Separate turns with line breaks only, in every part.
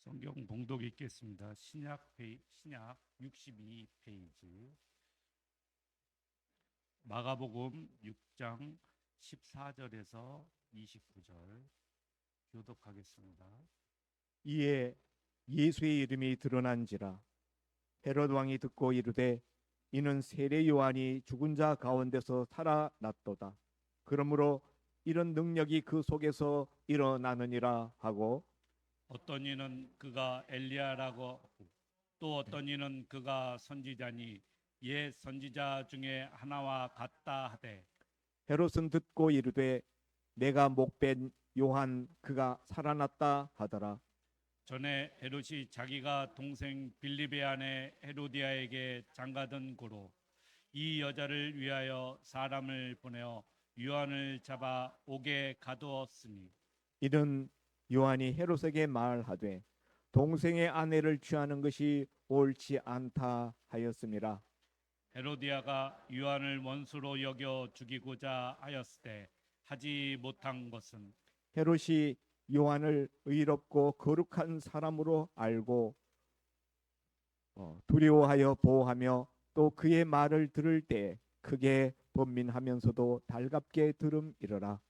성경 봉독 읽겠습니다. 신약 62페이지 마가복음 6장 14절에서 29절 교독하겠습니다.
이에 예수의 이름이 드러난지라 헤롯 왕이 듣고 이르되 이는 세례 요한이 죽은 자 가운데서 살아났도다. 그러므로 이런 능력이 그 속에서 일어나느니라 하고,
어떤 이는 그가 엘리야라고 또 어떤 이는 그가 선지자니 옛 선지자 중에 하나와 같다 하되,
헤롯은 듣고 이르되 내가 목벤 요한 그가 살아났다 하더라.
전에 헤롯이 자기가 동생 빌립의 아내 헤로디아에게 장가든 고로 이 여자를 위하여 사람을 보내어 요한을 잡아 옥에 가두었으니,
이는 요한이 헤롯에게 말하되 동생의 아내를 취하는 것이 옳지 않다 하였음이라.
헤로디아가 요한을 원수로 여겨 죽이고자 하였을 때 하지 못한 것은,
헤롯이 요한을 의롭고 거룩한 사람으로 알고 두려워하여 보호하며 또 그의 말을 들을 때 크게 번민하면서도 달갑게 들음이러라.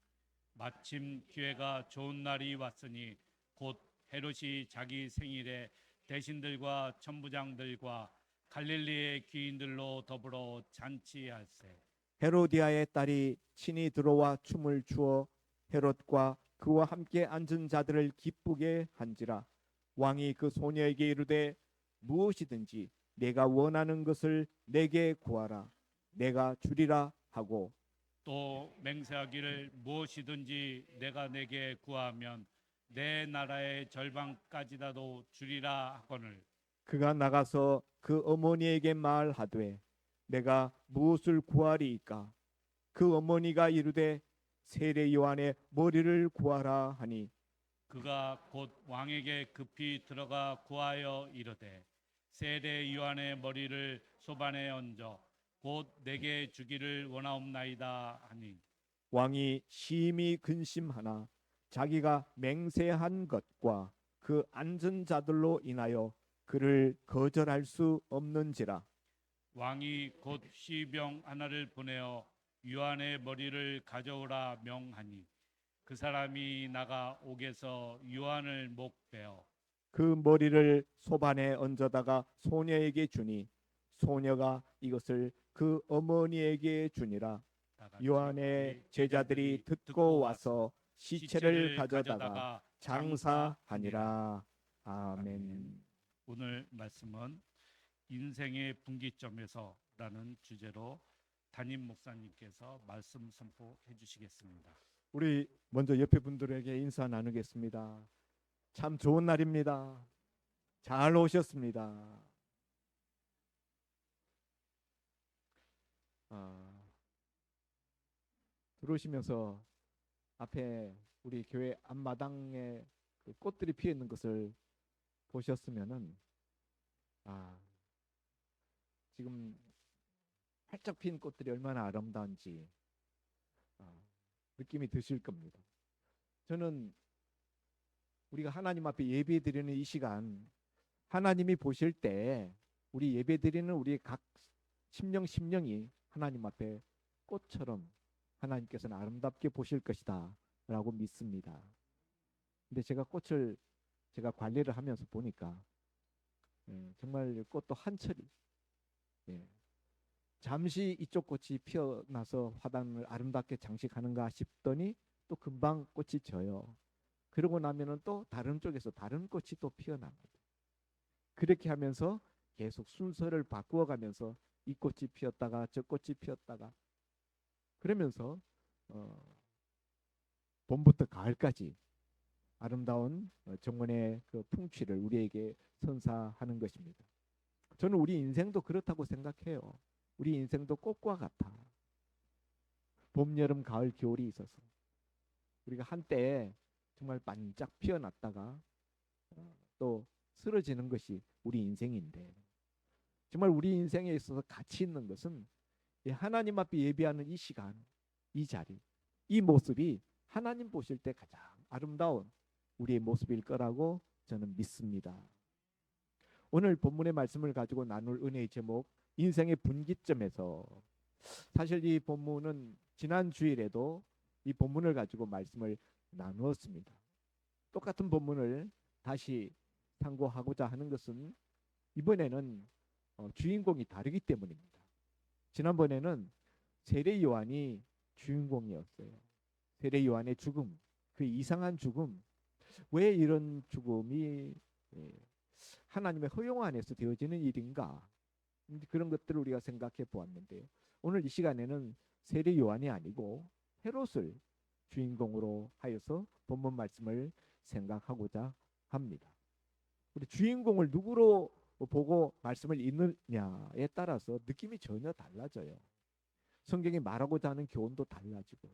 마침 기회가 좋은 날이 왔으니 곧 헤롯이 자기 생일에 대신들과 천부장들과 갈릴리의 귀인들로 더불어 잔치할세.
헤로디아의 딸이 친히 들어와 춤을 추어 헤롯과 그와 함께 앉은 자들을 기쁘게 한지라. 왕이 그 소녀에게 이르되 무엇이든지 내가 원하는 것을 내게 구하라. 내가 주리라 하고,
또 맹세하기를 무엇이든지 내가 내게 구하면 내 나라의 절반까지라도 주리라 하거늘.
그가 나가서 그 어머니에게 말하되 내가 무엇을 구하리이까? 그 어머니가 이르되 세례 요한의 머리를 구하라 하니,
그가 곧 왕에게 급히 들어가 구하여 이르되 세례 요한의 머리를 소반에 얹어 곧 내게 주기를 원하옵나이다 하니,
왕이 심히 근심하나 자기가 맹세한 것과 그 앉은 자들로 인하여 그를 거절할 수 없는지라.
왕이 곧 시병 하나를 보내어 요한의 머리를 가져오라 명하니 그 사람이 나가 옥에서 요한을 목베어
그 머리를 소반에 얹어다가 소녀에게 주니 소녀가 이것을 그 어머니에게 주니라. 요한의 제자들이 듣고 와서 시체를 가져다가 장사하니라. 아멘.
오늘 말씀은 인생의 분기점에서라는 주제로 담임 목사님께서 말씀 선포해 주시겠습니다.
우리 먼저 옆에 분들에게 인사 나누겠습니다. 참 좋은 날입니다. 잘 오셨습니다. 들어오시면서 앞에 우리 교회 앞마당에 그 꽃들이 피어 있는 것을 보셨으면은 지금 활짝 핀 꽃들이 얼마나 아름다운지 느낌이 드실 겁니다. 저는 우리가 하나님 앞에 예배 드리는 이 시간, 하나님이 보실 때 우리 예배 드리는 우리 각 심령이 하나님 앞에 꽃처럼 하나님께서는 아름답게 보실 것이다 라고 믿습니다. 근데 제가 꽃을 제가 관리를 하면서 보니까 정말 꽃도 한철이 잠시 이쪽 꽃이 피어나서 화단을 아름답게 장식하는가 싶더니 또 금방 꽃이 져요. 그러고 나면은 또 다른 쪽에서 다른 꽃이 또 피어납니다. 그렇게 하면서 계속 순서를 바꾸어 가면서 이 꽃이 피었다가 저 꽃이 피었다가 그러면서 봄부터 가을까지 아름다운 정원의 그 풍취를 우리에게 선사하는 것입니다. 저는 우리 인생도 그렇다고 생각해요. 우리 인생도 꽃과 같아. 봄, 여름, 가을, 겨울이 있어서 우리가 한때 정말 반짝 피어났다가 또 쓰러지는 것이 우리 인생인데, 정말 우리 인생에 있어서 가치 있는 것은 하나님 앞에 예배하는 이 시간, 이 자리, 이 모습이 하나님 보실 때 가장 아름다운 우리의 모습일 거라고 저는 믿습니다. 오늘 본문의 말씀을 가지고 나눌 은혜의 제목, 인생의 분기점에서, 사실 이 본문은 지난 주일에도 이 본문을 가지고 말씀을 나누었습니다. 똑같은 본문을 다시 참고하고자 하는 것은 이번에는 주인공이 다르기 때문입니다. 지난번에는 세례 요한이 주인공이었어요. 세례 요한의 죽음, 그 이상한 죽음, 왜 이런 죽음이 하나님의 허용 안에서 되어지는 일인가, 그런 것들을 우리가 생각해 보았는데요. 오늘 이 시간에는 세례 요한이 아니고 헤롯을 주인공으로 하여서 본문 말씀을 생각하고자 합니다. 우리 주인공을 누구로 보고 말씀을 읽느냐에 따라서 느낌이 전혀 달라져요. 성경이 말하고자 하는 교훈도 달라지고,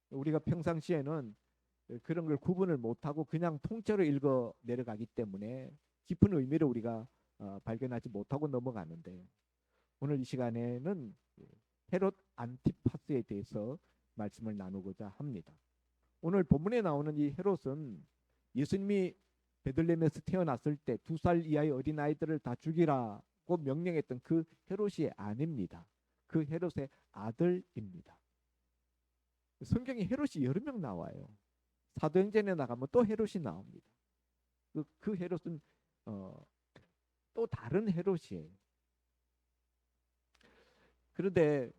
우리가 평상시에는 그런 걸 구분을 못하고 그냥 통째로 읽어 내려가기 때문에 깊은 의미를 우리가 발견하지 못하고 넘어가는데, 오늘 이 시간에는 헤롯 안티파스에 대해서 말씀을 나누고자 합니다. 오늘 본문에 나오는 이 헤롯은 예수님이 베들레헴에서 태어났을 때 2살 이하의 어린아이들을 다 죽이라고 명령했던 그 헤롯이 아닙니다. 그 헤롯의 아들입니다. 성경에 헤롯이 여러 명 나와요. 사도행전에 나가면 또 헤롯이 나옵니다. 그 헤롯은 또 다른 헤롯이에요. 그런데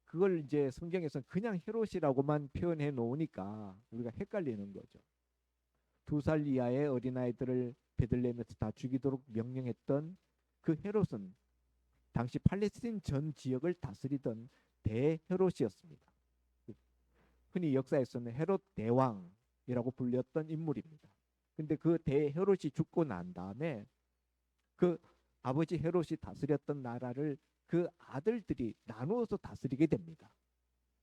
그걸 이제 성경에서는 그냥 헤롯이라고만 표현해 놓으니까 우리가 헷갈리는 거죠. 2살 이하의 어린아이들을 베들레헴에서 다 죽이도록 명령했던 그 헤롯은 당시 팔레스틴 전 지역을 다스리던 대헤롯이었습니다. 흔히 역사에서는 헤롯 대왕이라고 불렸던 인물입니다. 근데 그 대헤롯이 죽고 난 다음에 그 아버지 헤롯이 다스렸던 나라를 그 아들들이 나누어서 다스리게 됩니다.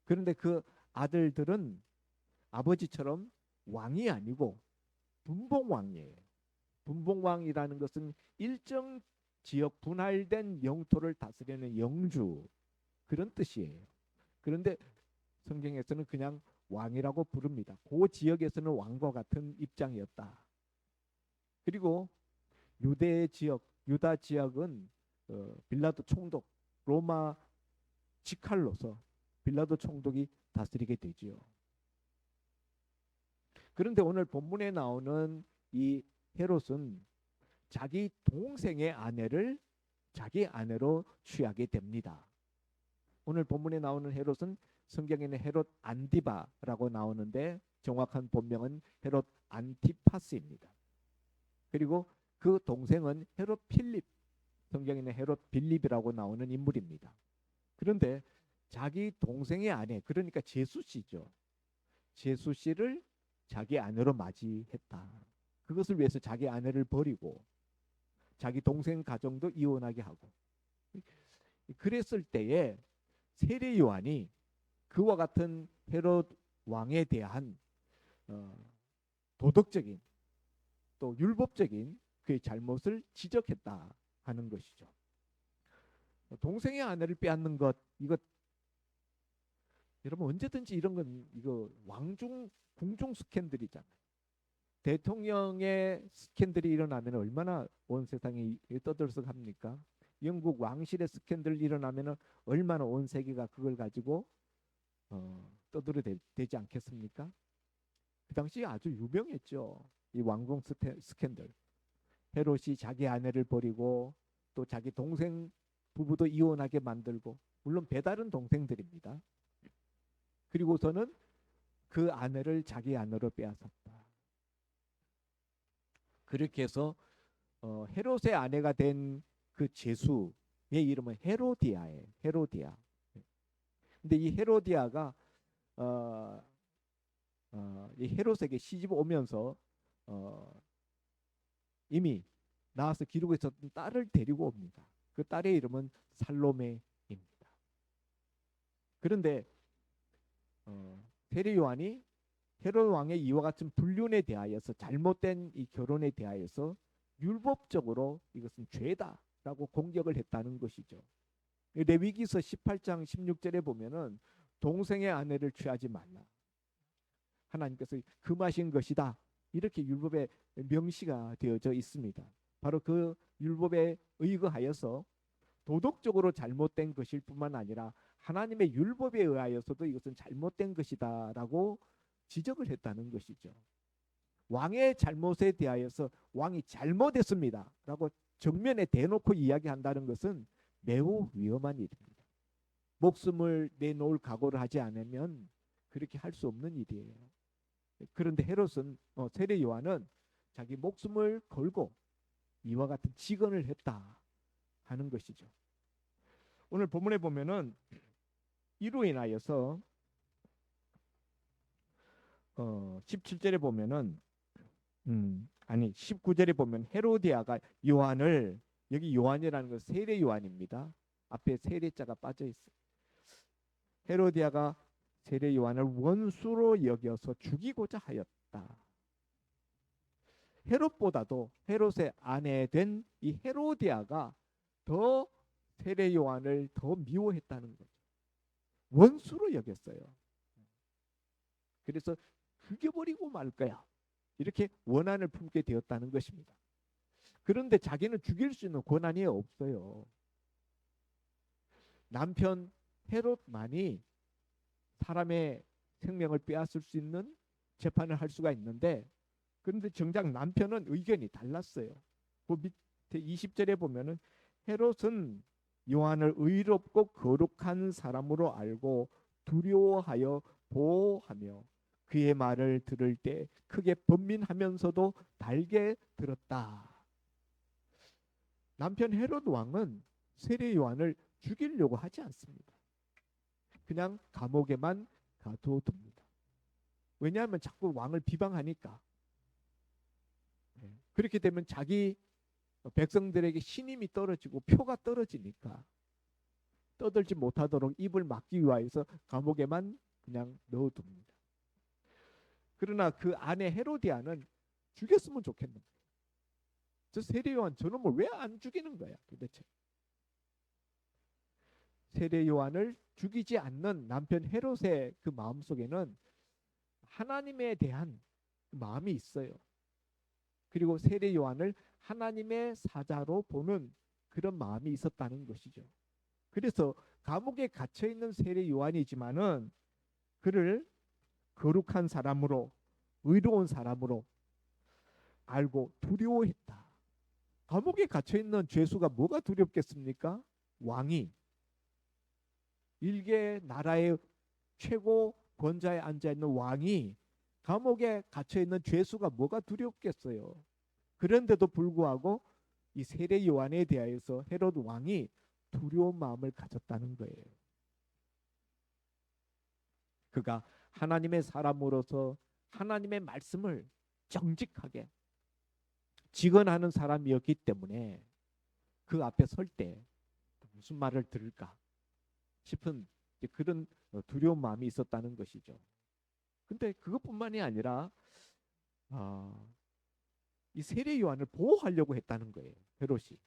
그런데 그 아들들은 아버지처럼 왕이 아니고 분봉왕이에요. 분봉왕이라는 것은 일정 지역 분할된 영토를 다스리는 영주, 그런 뜻이에요. 그런데 성경에서는 그냥 왕이라고 부릅니다. 그 지역에서는 왕과 같은 입장이었다. 그리고 유대 지역, 유다 지역은 빌라도 총독, 로마 직할로서 빌라도 총독이 다스리게 되지요. 그런데 오늘 본문에 나오는 이 헤롯은 자기 동생의 아내를 자기 아내로 취하게 됩니다. 오늘 본문에 나오는 헤롯은 성경에는 헤롯 안디바라고 나오는데 정확한 본명은 헤롯 안티파스입니다. 그리고 그 동생은 헤롯 필립, 성경에는 헤롯 빌립이라고 나오는 인물입니다. 그런데 자기 동생의 아내, 그러니까 제수씨죠. 제수씨를 자기 아내로 맞이했다. 그것을 위해서 자기 아내를 버리고 자기 동생 가정도 이혼하게 하고, 그랬을 때에 세례 요한이 그와 같은 헤롯 왕에 대한 도덕적인 또 율법적인 그의 잘못을 지적했다 하는 것이죠. 동생의 아내를 빼앗는 것, 이거 여러분 언제든지 이런 건 이거 왕중 궁중 스캔들이잖아요. 대통령의 스캔들이 일어나면 얼마나 온 세상이 떠들썩합니까? 영국 왕실의 스캔들 일어나면 얼마나 온 세계가 그걸 가지고 떠들어대지 않겠습니까? 그 당시 아주 유명했죠. 이 왕궁 스캔들. 헤롯이 자기 아내를 버리고 또 자기 동생 부부도 이혼하게 만들고, 물론 배다른 동생들입니다. 그리고서는 그 아내를 자기 아내로 빼앗았다. 그렇게 해서 헤롯의 아내가 된 그 제수의 이름은 헤로디아예요. 헤로디아. 근데 이 헤로디아가 이 헤롯에게 시집 오면서 이미 낳아서 기르고 있었던 딸을 데리고 옵니다. 그 딸의 이름은 살로메입니다. 그런데 세례 요한이 헤롯 왕의 이와 같은 불륜에 대하여서, 잘못된 이 결혼에 대하여서 율법적으로 이것은 죄다라고 공격을 했다는 것이죠. 레위기서 18장 16절에 보면은 동생의 아내를 취하지 말라. 하나님께서 금하신 것이다, 이렇게 율법에 명시가 되어져 있습니다. 바로 그 율법에 의거하여서 도덕적으로 잘못된 것일 뿐만 아니라 하나님의 율법에 의하여서도 이것은 잘못된 것이다라고 지적을 했다는 것이죠. 왕의 잘못에 대하여서 왕이 잘못했습니다라고 정면에 대놓고 이야기한다는 것은 매우 위험한 일입니다. 목숨을 내놓을 각오를 하지 않으면 그렇게 할 수 없는 일이에요. 그런데 헤롯은 세례 요한은 자기 목숨을 걸고 이와 같은 직언을 했다 하는 것이죠. 오늘 본문에 보면은 이로 인하여서 17절에 보면은 19절에 보면 헤로디아가 요한을, 여기 요한이라는 건 세례 요한입니다. 앞에 세례자가 빠져 있어요. 헤로디아가 세례 요한을 원수로 여겨서 죽이고자 하였다. 헤롯보다도 헤롯의 아내 된 이 헤로디아가 더 세례 요한을 더 미워했다는 거죠. 원수로 여겼어요. 그래서 죽여버리고 말 거야, 이렇게 원한을 품게 되었다는 것입니다. 그런데 자기는 죽일 수 있는 권한이 없어요. 남편 헤롯만이 사람의 생명을 빼앗을 수 있는 재판을 할 수가 있는데, 그런데 정작 남편은 의견이 달랐어요. 그 밑에 20절에 보면은 헤롯은 요한을 의롭고 거룩한 사람으로 알고 두려워하여 보호하며 그의 말을 들을 때 크게 번민하면서도 달게 들었다. 남편 헤롯 왕은 세례 요한을 죽이려고 하지 않습니다. 그냥 감옥에만 가둬둡니다. 왜냐하면 자꾸 왕을 비방하니까. 그렇게 되면 자기 백성들에게 신임이 떨어지고 표가 떨어지니까 떠들지 못하도록 입을 막기 위하여서 감옥에만 그냥 넣어둡니다. 그러나 그 아내 헤로디아는 죽였으면 좋겠는 거예요. 저 세례 요한 저놈을 왜 안 죽이는 거야 도대체. 세례 요한을 죽이지 않는 남편 헤롯의 그 마음속에는 하나님에 대한 마음이 있어요. 그리고 세례 요한을 하나님의 사자로 보는 그런 마음이 있었다는 것이죠. 그래서 감옥에 갇혀 있는 세례 요한이지만은 그를 거룩한 사람으로, 의로운 사람으로 알고 두려워했다. 감옥에 갇혀 있는 죄수가 뭐가 두렵겠습니까? 왕이, 일개 나라의 최고 권좌에 앉아 있는 왕이 감옥에 갇혀 있는 죄수가 뭐가 두렵겠어요. 그런데도 불구하고 이 세례 요한에 대하여서 헤롯 왕이 두려운 마음을 가졌다는 거예요. 그가 하나님의 사람으로서 하나님의 말씀을 정직하게 직언하는 사람이었기 때문에 그 앞에 설 때 무슨 말을 들을까 싶은 그런 두려운 마음이 있었다는 것이죠. 근데 그것뿐만이 아니라 이 세례 요한을 보호하려고 했다는 거예요. 헤롯이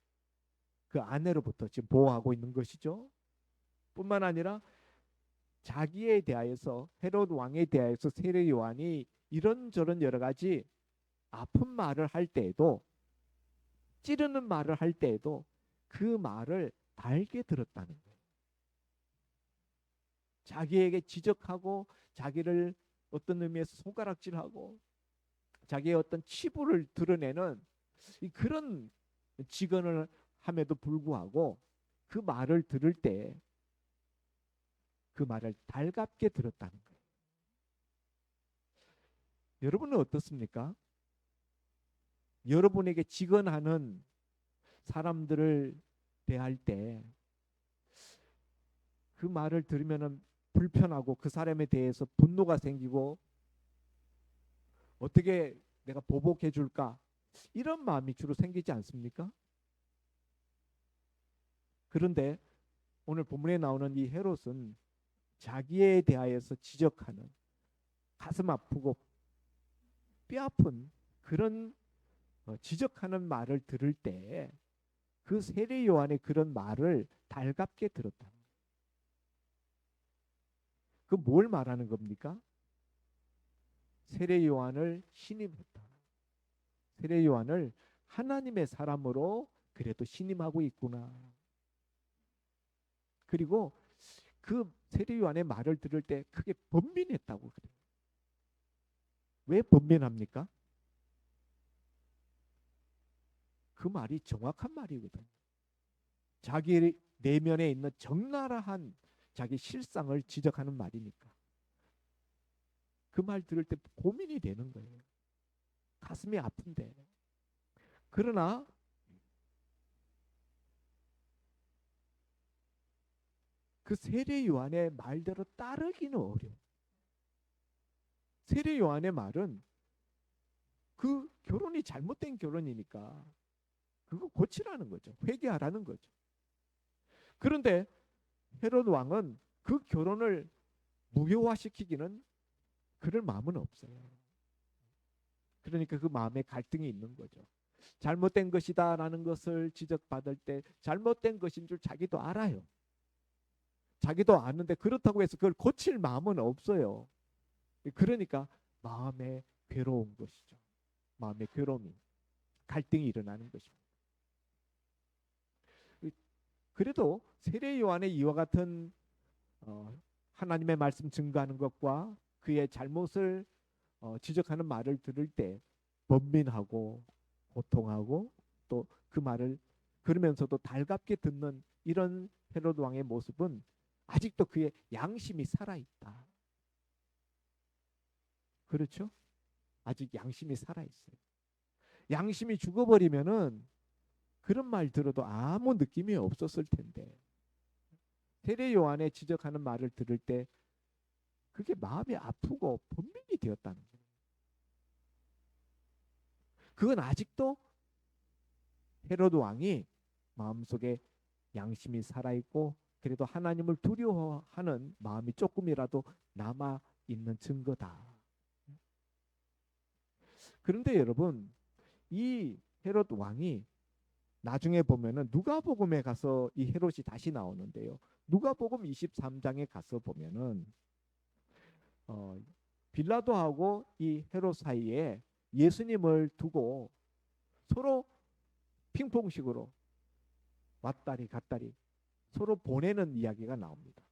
그 아내로부터 지금 보호하고 있는 것이죠. 뿐만 아니라 자기에 대하여서, 헤롯 왕에 대하여서 세례 요한이 이런저런 여러 가지 아픈 말을 할 때에도, 찌르는 말을 할 때에도 그 말을 달게 들었다는 거예요. 자기에게 지적하고 자기를 어떤 의미에서 손가락질하고 자기의 어떤 치부를 드러내는 그런 직언을 함에도 불구하고 그 말을 들을 때 그 말을 달갑게 들었다는 거예요. 여러분은 어떻습니까? 여러분에게 직언하는 사람들을 대할 때 그 말을 들으면 불편하고 그 사람에 대해서 분노가 생기고 어떻게 내가 보복해 줄까, 이런 마음이 주로 생기지 않습니까? 그런데 오늘 본문에 나오는 이 헤롯은 자기에 대하여서 지적하는 가슴 아프고 뼈 아픈 그런 지적하는 말을 들을 때 그 세례 요한의 그런 말을 달갑게 들었다. 그 뭘 말하는 겁니까? 세례 요한을 신임했다. 세례 요한을 하나님의 사람으로 그래도 신임하고 있구나. 그리고 그 세례 요한의 말을 들을 때 크게 번민했다고 그래요. 왜 번민합니까? 그 말이 정확한 말이거든. 자기 내면에 있는 적나라한 자기 실상을 지적하는 말이니까. 그 말 들을 때 고민이 되는 거예요. 가슴이 아픈데. 그러나 그 세례 요한의 말대로 따르기는 어려워. 세례 요한의 말은 그 결혼이 잘못된 결혼이니까 그거 고치라는 거죠. 회개하라는 거죠. 그런데 헤롯 왕은 그 결혼을 무효화시키기는 그럴 마음은 없어요. 그러니까 그 마음에 갈등이 있는 거죠. 잘못된 것이다라는 것을 지적받을 때 잘못된 것인 줄 자기도 알아요. 자기도 아는데 그렇다고 해서 그걸 고칠 마음은 없어요. 그러니까 마음에 괴로운 것이죠. 마음의 괴로움이, 갈등이 일어나는 것입니다. 그래도 세례 요한의 이와 같은 하나님의 말씀 증거하는 것과 그의 잘못을 지적하는 말을 들을 때 번민하고 고통하고 또 그 말을 그러면서도 달갑게 듣는 이런 헤롯 왕의 모습은 아직도 그의 양심이 살아있다. 그렇죠? 아직 양심이 살아있어요. 양심이 죽어버리면은 그런 말 들어도 아무 느낌이 없었을 텐데 세례 요한의 지적하는 말을 들을 때 그게 마음이 아프고 번민이 되었다는 거예요. 그건 아직도 헤롯 왕이 마음속에 양심이 살아있고 그래도 하나님을 두려워하는 마음이 조금이라도 남아 있는 증거다. 그런데 여러분, 이 헤롯 왕이 나중에 보면은 누가복음에 가서 이 헤롯이 다시 나오는데요. 누가복음 23장에 가서 보면은 빌라도하고 이 헤롯 사이에 예수님을 두고 서로 핑퐁식으로 왔다리 갔다리 서로 보내는 이야기가 나옵니다.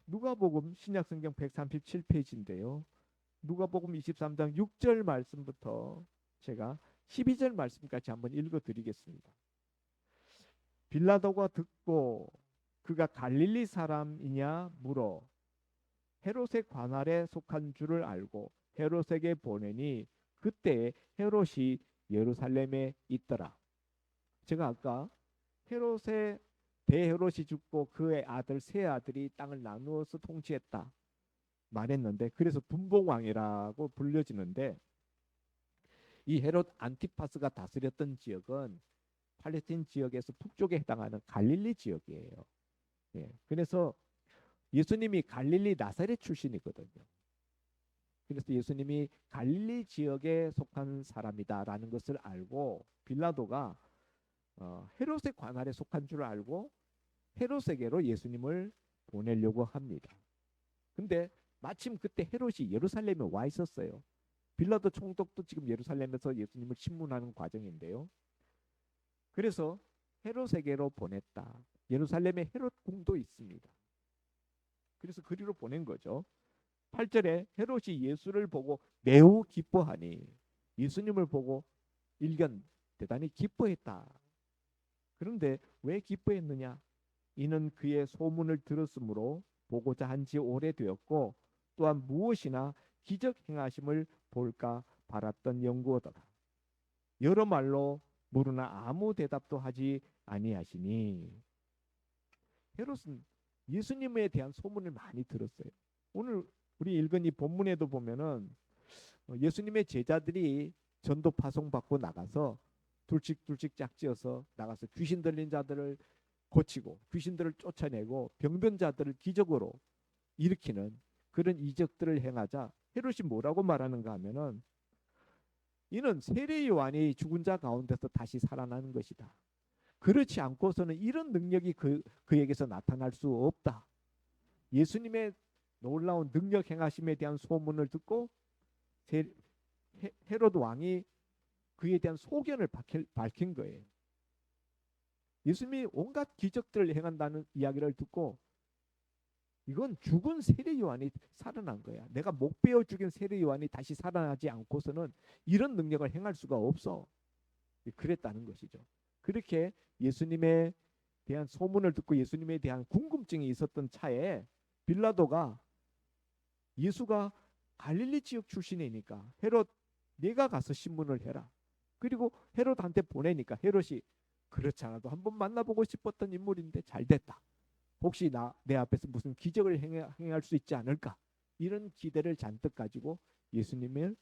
누가복음 신약성경 137페이지인데요. 누가복음 23장 6절 말씀부터 제가 12절 말씀까지 한번 읽어드리겠습니다. 빌라도가 듣고 그가 갈릴리 사람이냐 물어 헤롯의 관할에 속한 줄을 알고 헤롯에게 보내니 그때 헤롯이 예루살렘에 있더라. 제가 아까 헤롯의 대헤롯이 죽고 그의 아들 세 아들이 땅을 나누어서 통치했다 말했는데 그래서 분봉왕이라고 불려지는데 이 헤롯 안티파스가 다스렸던 지역은 팔레스틴 지역에서 북쪽에 해당하는 갈릴리 지역이에요. 예, 그래서 예수님이 갈릴리 나사렛 출신이거든요. 그래서 예수님이 갈릴리 지역에 속한 사람이다라는 것을 알고 빌라도가 헤롯의 관할에 속한 줄 알고 헤롯에게로 예수님을 보내려고 합니다. 근데 마침 그때 헤롯이 예루살렘에 와 있었어요. 빌라도 총독도 지금 예루살렘에서 예수님을 신문하는 과정인데요. 그래서 헤롯에게로 보냈다. 예루살렘에 헤롯 궁도 있습니다. 그래서 그리로 보낸 거죠. 8절에 헤롯이 예수를 보고 매우 기뻐하니 예수님을 보고 일견 대단히 기뻐했다. 그런데 왜 기뻐했느냐? 이는 그의 소문을 들었으므로 보고자 한 지 오래되었고 또한 무엇이나 기적 행하심을 볼까 바랐던 연구더라. 여러 말로 물으나 아무 대답도 하지 아니하시니 헤롯은 예수님에 대한 소문을 많이 들었어요. 오늘 우리 읽은 이 본문에도 보면은 예수님의 제자들이 전도 파송 받고 나가서 둘씩 짝지어서 나가서 귀신 들린 자들을 고치고 귀신들을 쫓아내고 병든 자들을 기적으로 일으키는 그런 이적들을 행하자 헤롯이 뭐라고 말하는가 하면은 이는 세례 요한이 죽은 자 가운데서 다시 살아나는 것이다. 그렇지 않고서는 이런 능력이 그에게서 나타날 수 없다. 예수님의 놀라운 능력 행하심에 대한 소문을 듣고 헤롯 왕이 그에 대한 소견을 밝힌 거예요. 예수님이 온갖 기적들을 행한다는 이야기를 듣고 이건 죽은 세례 요한이 살아난 거야. 내가 못 베어 죽인 세례 요한이 다시 살아나지 않고서는 이런 능력을 행할 수가 없어. 그랬다는 것이죠. 그렇게 예수님에 대한 소문을 듣고 예수님에 대한 궁금증이 있었던 차에 빌라도가 예수가 갈릴리 지역 출신이니까 헤롯 네가 가서 신문을 해라. 그리고 헤롯한테 보내니까 헤롯이 그렇지 않아도 한번 만나보고 싶었던 인물인데 잘 됐다. 혹시 내 앞에서 무슨 기적을 행할 수 있지 않을까? 이런 기대를 잔뜩 가지고 예수님을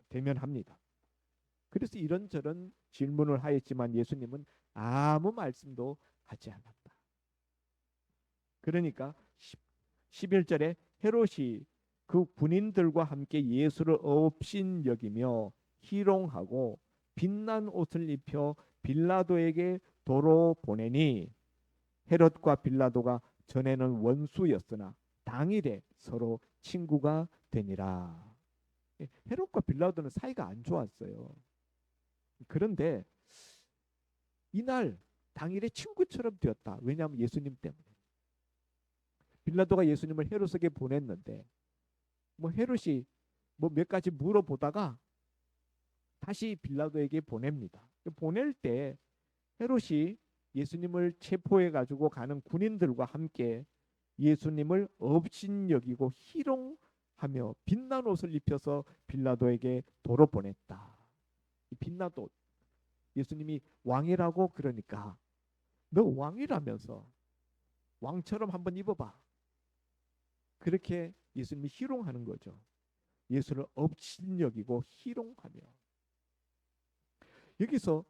대면합니다. 그래서 이런저런 질문을 하였지만 예수님은 아무 말씀도 하지 않았다. 그러니까 11절에 헤롯이 그 군인들과 함께 예수를 업신여기며 희롱하고 빛난 옷을 입혀 빌라도에게 도로 보내니 헤롯과 빌라도가 전에는 원수였으나 당일에 서로 친구가 되니라. 헤롯과 빌라도는 사이가 안 좋았어요. 그런데 이날 당일에 친구처럼 되었다. 왜냐하면 예수님 때문에. 빌라도가 예수님을 헤롯에게 보냈는데 뭐 헤롯이 뭐 몇 가지 물어보다가 다시 빌라도에게 보냅니다. 보낼 때 헤롯이 예수님을 체포해 가지고 가는 군인들과 함께 예수님을 업신여기고 희롱하며 빛난 옷을 입혀서 빌라도에게 도로 보냈다. 이 빛난 옷, 예수님이 왕이라고 그러니까 너 왕이라면서 왕처럼 한번 입어봐. 그렇게 예수님이 희롱하는 거죠. 예수를 업신여기고 희롱하며. 여기서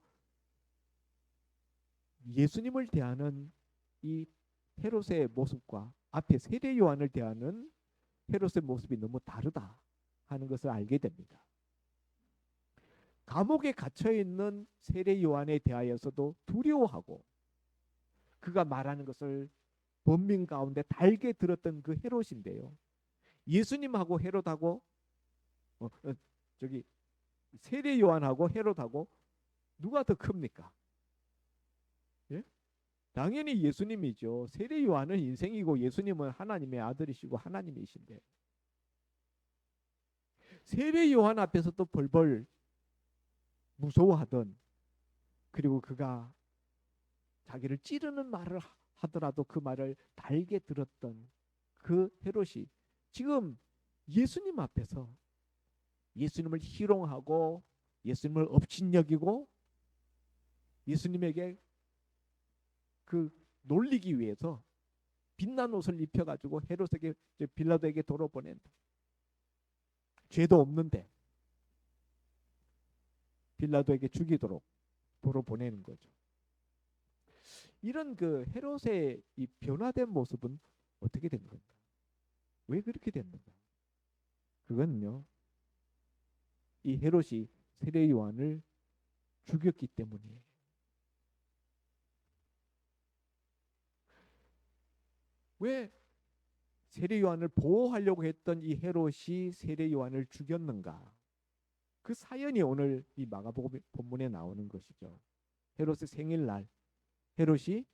예수님을 대하는 이 헤롯의 모습과 앞에 세례 요한을 대하는 헤롯의 모습이 너무 다르다 하는 것을 알게 됩니다. 감옥에 갇혀 있는 세례 요한에 대하여서도 두려워하고 그가 말하는 것을 번민 가운데 달게 들었던 그 헤롯인데요. 예수님하고 헤롯하고 세례 요한하고 헤롯하고 누가 더 큽니까? 예? 당연히 예수님이죠. 세례 요한은 인생이고 예수님은 하나님의 아들이시고 하나님이신데 세례 요한 앞에서도 벌벌 무서워하던 그리고 그가 자기를 찌르는 말을 하더라도 그 말을 달게 들었던 그 헤롯이 지금 예수님 앞에서 예수님을 희롱하고 예수님을 업신여기고 예수님에게 그 놀리기 위해서 빛난 옷을 입혀가지고 헤롯에게 빌라도에게 도로 보낸다. 죄도 없는데 빌라도에게 죽이도록 도로 보내는 거죠. 이런 그 헤롯의 이 변화된 모습은 어떻게 된 건가? 왜 그렇게 됐는가? 그건요, 이 헤롯이 세례 요한을 죽였기 때문이에요. 왜 세례 요한을 보호하려고 했던 이 헤롯이 세례 요한을 죽였는가? 그 사연이 오늘 이 마가복음 본문에 나오는 것이죠. 헤롯의 생일날 헤롯이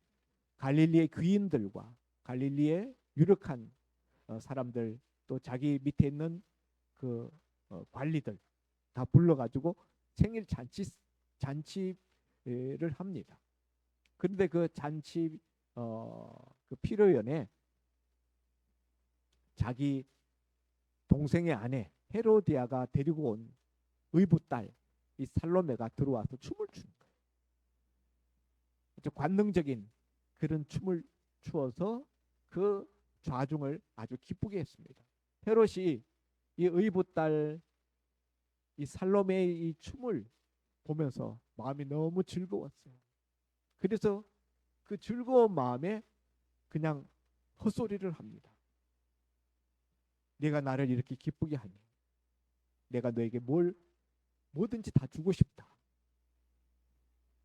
갈릴리의 귀인들과 갈릴리의 유력한 사람들 또 자기 밑에 있는 그 관리들 다 불러가지고 생일 잔치를 합니다. 그런데 그 잔치 그 피로연에 자기 동생의 아내 헤로디아가 데리고 온 의붓딸 이 살로메가 들어와서 춤을 추는 거예요. 아주 관능적인 그런 춤을 추어서 그 좌중을 아주 기쁘게 했습니다. 헤롯이 이 의붓딸 이 살로메의 이 춤을 보면서 마음이 너무 즐거웠어요. 그래서 그 즐거운 마음에 그냥 헛소리를 합니다. 내가 나를 이렇게 기쁘게 하니 내가 너에게 뭐든지 다 주고 싶다.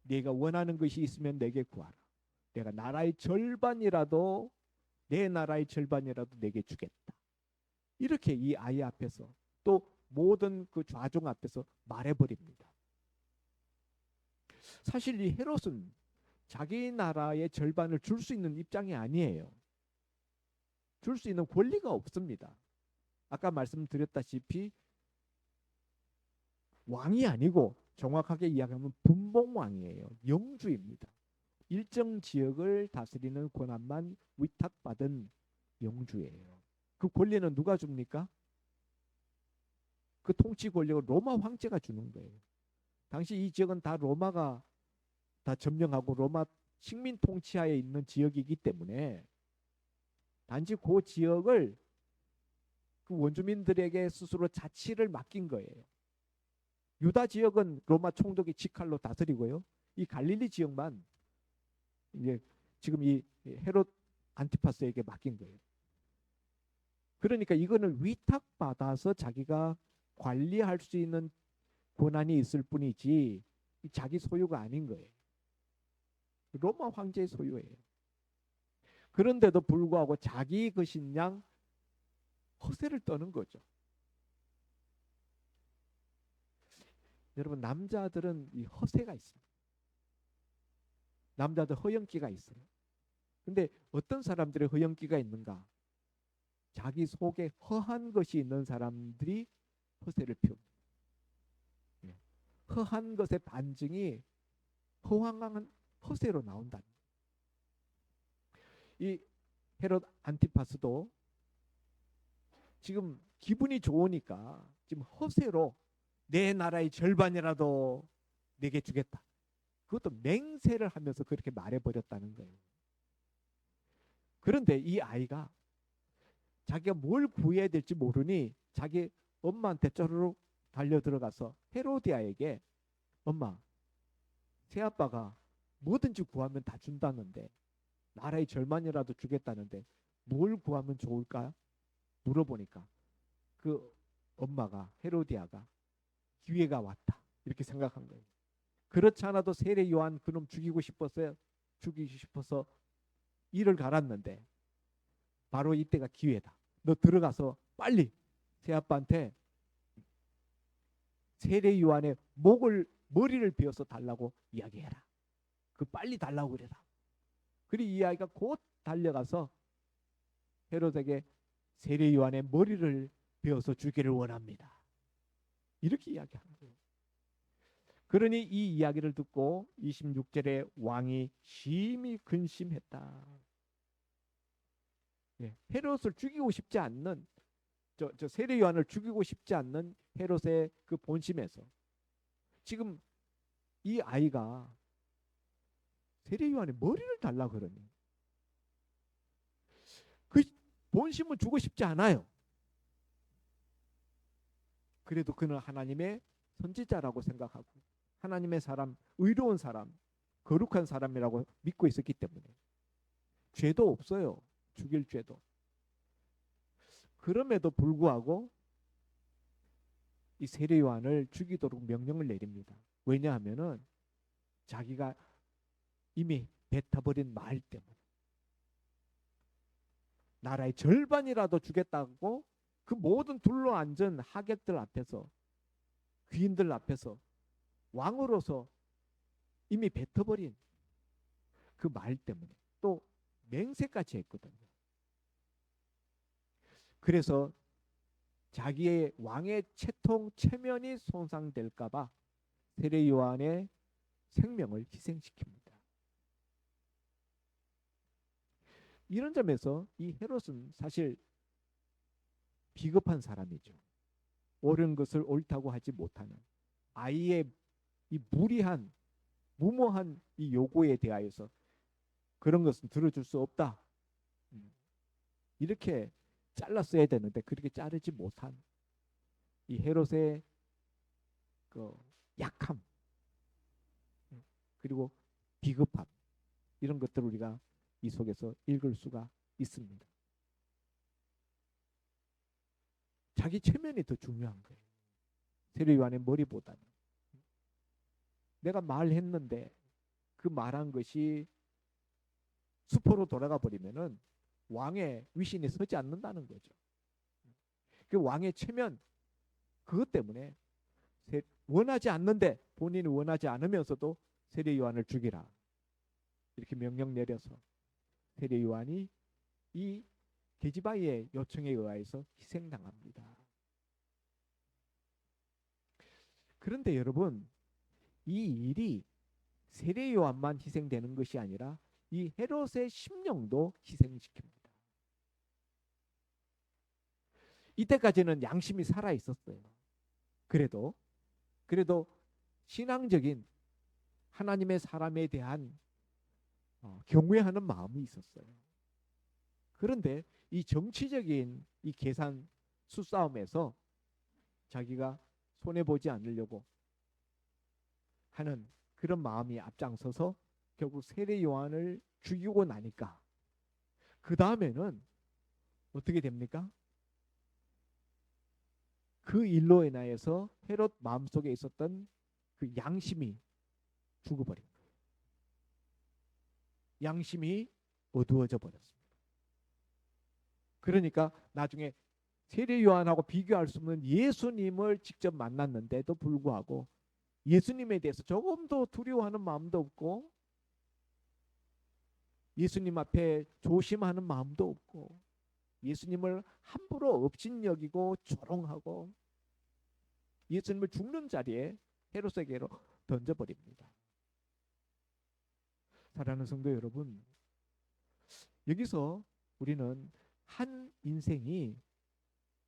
네가 원하는 것이 있으면 내게 구하라. 내가 나라의 절반이라도 내 나라의 절반이라도 내게 주겠다. 이렇게 이 아이 앞에서 또 모든 그 좌종 앞에서 말해버립니다. 사실 이 헤롯은 자기 나라의 절반을 줄 수 있는 입장이 아니에요. 줄 수 있는 권리가 없습니다. 아까 말씀드렸다시피 왕이 아니고 정확하게 이야기하면 분봉왕이에요. 영주입니다. 일정 지역을 다스리는 권한만 위탁받은 영주예요. 그 권리는 누가 줍니까? 그 통치 권력을 로마 황제가 주는 거예요. 당시 이 지역은 다 로마가 다 점령하고 로마 식민 통치하에 있는 지역이기 때문에 단지 그 지역을 그 원주민들에게 스스로 자치를 맡긴 거예요. 유다 지역은 로마 총독이 직할로 다스리고요. 이 갈릴리 지역만 이제 지금 이 헤롯 안티파스에게 맡긴 거예요. 그러니까 이거는 위탁받아서 자기가 관리할 수 있는 권한이 있을 뿐이지 자기 소유가 아닌 거예요. 로마 황제의 소유예요. 그런데도 불구하고 자기 것인 양 허세를 떠는 거죠. 여러분, 남자들은 이 허세가 있습니다. 남자들 허영기가 있어요. 근데 어떤 사람들의 허영기가 있는가? 자기 속에 허한 것이 있는 사람들이 허세를 피웁니다. 허한 것의 반증이 허황한 허세로 나온다. 이 헤롯 안티파스도 지금 기분이 좋으니까 지금 허세로 내 나라의 절반이라도 내게 주겠다. 그것도 맹세를 하면서 그렇게 말해버렸다는 거예요. 그런데 이 아이가 자기가 뭘 구해야 될지 모르니 자기 엄마한테 쪼르륵 달려들어가서 헤로디아에게 엄마, 새아빠가 뭐든지 구하면 다 준다는데 나라의 절반이라도 주겠다는데 뭘 구하면 좋을까? 물어보니까 그 엄마가 헤로디아가 기회가 왔다 이렇게 생각한 거예요. 그렇지 않아도 세례 요한 그놈 죽이고 싶어서 이를 갈았는데 바로 이때가 기회다. 너 들어가서 빨리 새아빠한테 세례 요한의 머리를 베어서 달라고 이야기해라. 그 빨리 달라고 그래라. 그리고 이 아이가 곧 달려가서 헤롯에게 세례 요한의 머리를 베어서 주기를 원합니다. 이렇게 이야기하는 거예요. 그러니 이 이야기를 듣고 26절에 왕이 심히 근심했다. 헤롯을 죽이고 싶지 않는 저 세례 요한을 죽이고 싶지 않는 헤롯의 그 본심에서 지금 이 아이가 세례 요한의 머리를 달라 그러니 그 본심은 주고 싶지 않아요. 그래도 그는 하나님의 선지자라고 생각하고 하나님의 사람, 의로운 사람, 거룩한 사람이라고 믿고 있었기 때문에 죄도 없어요. 죽일 죄도. 그럼에도 불구하고 이 세례 요한을 죽이도록 명령을 내립니다. 왜냐하면은 자기가 이미 뱉어버린 말 때문에 나라의 절반이라도 주겠다고 그 모든 둘러앉은 하객들 앞에서 귀인들 앞에서 왕으로서 이미 뱉어버린 그 말 때문에 또 맹세까지 했거든요. 그래서 자기의 왕의 채통 체면이 손상될까봐 세례 요한의 생명을 희생시킵니다. 이런 점에서 이 헤롯은 사실 비겁한 사람이죠. 옳은 것을 옳다고 하지 못하는 아이의 이 무리한 무모한 이 요구에 대하여서 그런 것은 들어줄 수 없다. 이렇게 잘랐어야 되는데 그렇게 자르지 못한 이 헤롯의 그 약함 그리고 비겁함 이런 것들을 우리가 이 속에서 읽을 수가 있습니다. 자기 체면이 더 중요한 거예요. 세례 요한의 머리보다는. 내가 말했는데 그 말한 것이 수포로 돌아가 버리면은 왕의 위신이 서지 않는다는 거죠. 그 왕의 체면 그것 때문에 원하지 않는데 본인이 원하지 않으면서도 세례 요한을 죽이라 이렇게 명령 내려서 세례 요한이 이 게지바의 요청에 의하여서 희생당합니다. 그런데 여러분, 이 일이 세례 요한만 희생되는 것이 아니라 이 헤롯의 심령도 희생시킵니다. 이때까지는 양심이 살아 있었어요. 그래도 신앙적인 하나님의 사람에 대한 경외하는 마음이 있었어요. 그런데 이 정치적인 이 계산 수싸움에서 자기가 손해보지 않으려고 하는 그런 마음이 앞장서서 결국 세례 요한을 죽이고 나니까 그 다음에는 어떻게 됩니까? 그 일로 인하여서 헤롯 마음속에 있었던 그 양심이 죽어버린 거예요. 양심이 어두워져 버렸습니다. 그러니까 나중에 세례 요한하고 비교할 수 없는 예수님을 직접 만났는데도 불구하고 예수님에 대해서 조금도 두려워하는 마음도 없고 예수님 앞에 조심하는 마음도 없고 예수님을 함부로 업신여기고 조롱하고 예수님을 죽는 자리에 헤롯에게로 던져버립니다. 사랑하는 성도 여러분, 여기서 우리는 한 인생이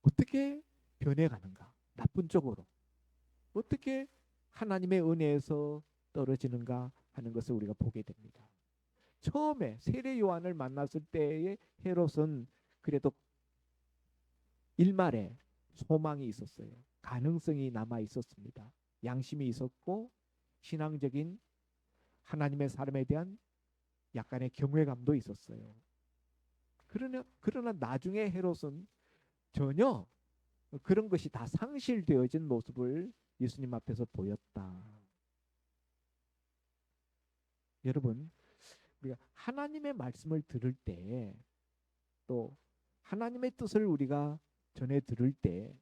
어떻게 변해가는가, 나쁜 쪽으로 어떻게 하나님의 은혜에서 떨어지는가 하는 것을 우리가 보게 됩니다. 처음에 세례 요한을 만났을 때의 헤롯은 그래도 일말에 소망이 있었어요. 가능성이 남아 있었습니다. 양심이 있었고 신앙적인 하나님의 사람에 대한 약간의 경외감도 있었어요. 그러나 나중에 헤롯은 전혀 그런 것이 다 상실되어진 모습을 예수님 앞에서 보였다. 여러분, 우리가 하나님의 말씀을 들을 때 또 하나님의 뜻을 우리가 전해 들을 때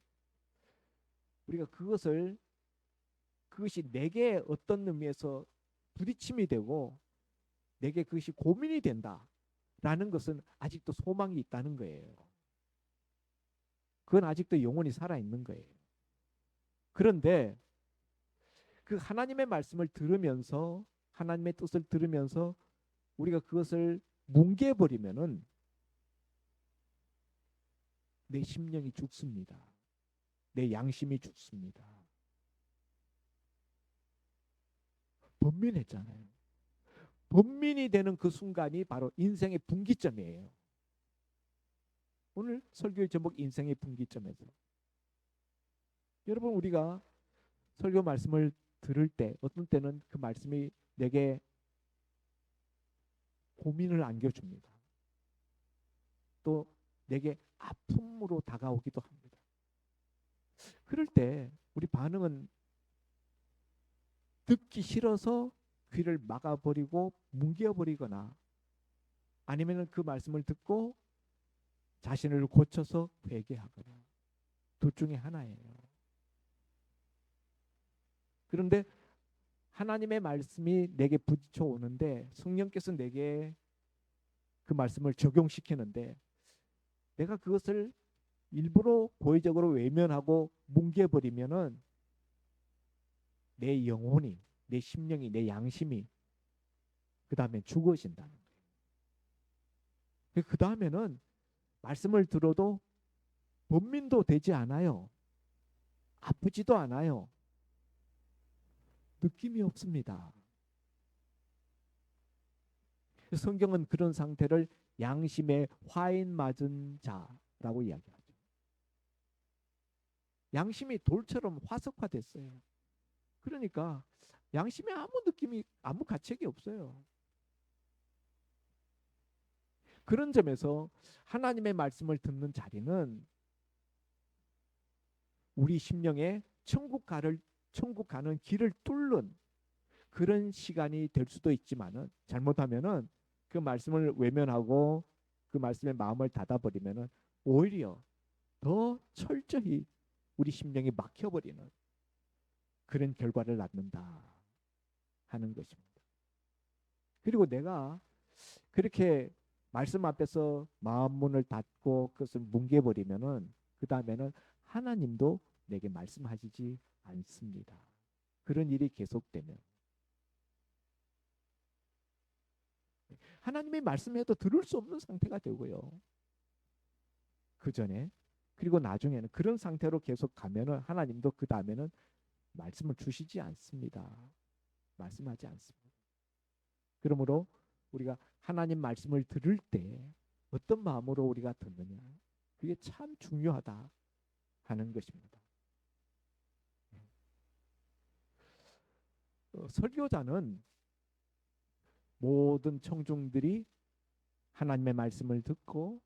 우리가 그것이 내게 어떤 의미에서 부딪힘이 되고 내게 그것이 고민이 된다라는 것은 아직도 소망이 있다는 거예요. 그건 아직도 영혼이 살아있는 거예요. 그런데 그 하나님의 말씀을 들으면서 하나님의 뜻을 들으면서 우리가 그것을 뭉개버리면은 내 심령이 죽습니다. 내 양심이 죽습니다. 번민했잖아요. 번민이 되는 그 순간이 바로 인생의 분기점이에요. 오늘 설교의 제목 인생의 분기점에서 여러분 우리가 설교 말씀을 들을 때 어떤 때는 그 말씀이 내게 고민을 안겨줍니다. 또 내게 아픔으로 다가오기도 합니다. 그럴 때 우리 반응은 듣기 싫어서 귀를 막아버리고 뭉개어버리거나 아니면 그 말씀을 듣고 자신을 고쳐서 회개하거나 둘 중에 하나예요. 그런데 하나님의 말씀이 내게 부딪혀 오는데 성령께서 내게 그 말씀을 적용시키는데 내가 그것을 일부러 고의적으로 외면하고 뭉개버리면은 내 영혼이, 내 심령이, 내 양심이 그 다음에 죽어진다는 거예요. 그 다음에는 말씀을 들어도 번민도 되지 않아요. 아프지도 않아요. 느낌이 없습니다. 성경은 그런 상태를 양심에 화인 맞은 자라고 이야기하죠. 양심이 돌처럼 화석화됐어요. 그러니까 양심에 아무 느낌이, 아무 가책이 없어요. 그런 점에서 하나님의 말씀을 듣는 자리는 우리 심령에 천국 가는 길을 뚫는 그런 시간이 될 수도 있지만은 잘못하면은 그 말씀을 외면하고 그 말씀에 마음을 닫아버리면은 오히려 더 철저히 우리 심령이 막혀버리는 그런 결과를 낳는다 하는 것입니다. 그리고 내가 그렇게 말씀 앞에서 마음 문을 닫고 그것을 뭉개버리면은 그 다음에는 하나님도 내게 말씀하시지 않습니다. 그런 일이 계속되면 하나님이 말씀해도 들을 수 없는 상태가 되고요. 그 전에 그리고 나중에는 그런 상태로 계속 가면은 하나님도 그 다음에는 말씀을 주시지 않습니다. 말씀하지 않습니다. 그러므로 우리가 하나님 말씀을 들을 때 어떤 마음으로 우리가 듣느냐, 그게 참 중요하다 하는 것입니다. 설교자는 모든 청중들이 하나님의 말씀을 듣고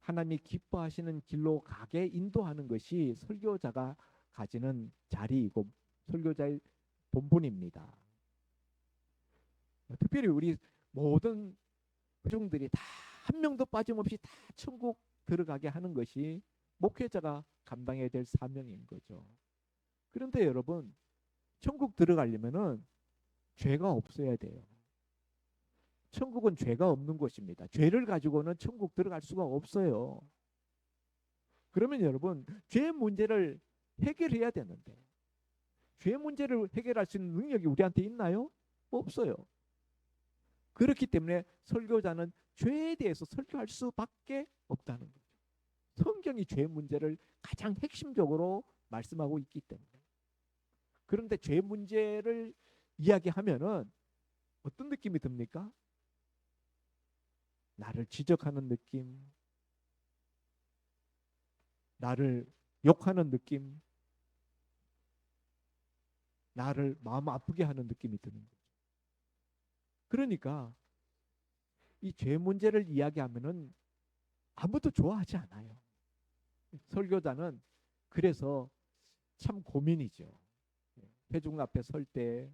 하나님이 기뻐하시는 길로 가게 인도하는 것이 설교자가 가지는 자리이고 설교자의 본분입니다. 특별히 우리 모든 회중들이 다 한 명도 빠짐없이 다 천국 들어가게 하는 것이 목회자가 감당해야 될 사명인 거죠. 그런데 여러분, 천국 들어가려면은 죄가 없어야 돼요. 천국은 죄가 없는 곳입니다. 죄를 가지고는 천국 들어갈 수가 없어요. 그러면 여러분, 죄 문제를 해결해야 되는데 죄 문제를 해결할 수 있는 능력이 우리한테 있나요? 없어요. 그렇기 때문에 설교자는 죄에 대해서 설교할 수밖에 없다는 거죠. 성경이 죄 문제를 가장 핵심적으로 말씀하고 있기 때문에. 그런데 죄 문제를 이야기하면은 어떤 느낌이 듭니까? 나를 지적하는 느낌, 나를 욕하는 느낌, 나를 마음 아프게 하는 느낌이 드는 거죠. 그러니까 이 죄 문제를 이야기하면은 아무도 좋아하지 않아요. 설교자는 그래서 참 고민이죠. 회중 앞에 설 때